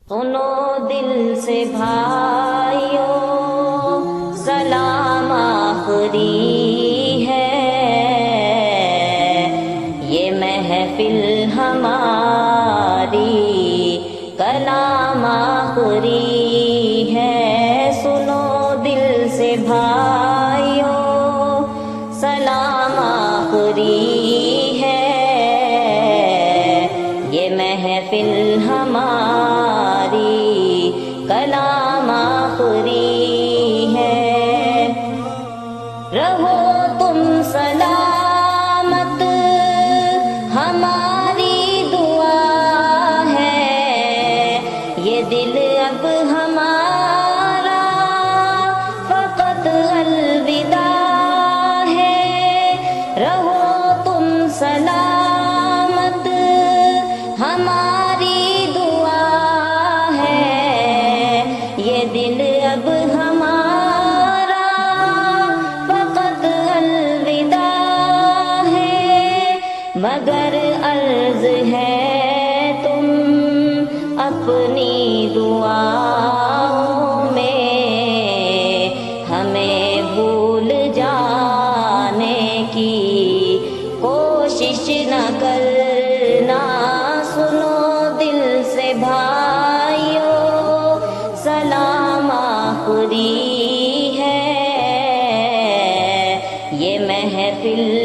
سنو دل سے بھائیو سلام آخری ہے، یہ محفل ہماری کلام آخری ہے۔ سنو دل سے بھائیو سلام آخری ہے، یہ محفل ہماری کلام آخری ہے۔ رہو تم سلامت ہماری دعا ہے، یہ دل اب ہمارا فقط الوداع ہے۔ رہو تم سلامت ہماری دعا ہے، یہ دل اب ہمارا فقط الوداع ہے۔ مگر عرض ہے تم اپنی دعاؤں میں ہمیں بھول جانے کی کوشش نہ کرنا۔ سنو دل سے بھائیو سلام آخری ہے، یہ محفل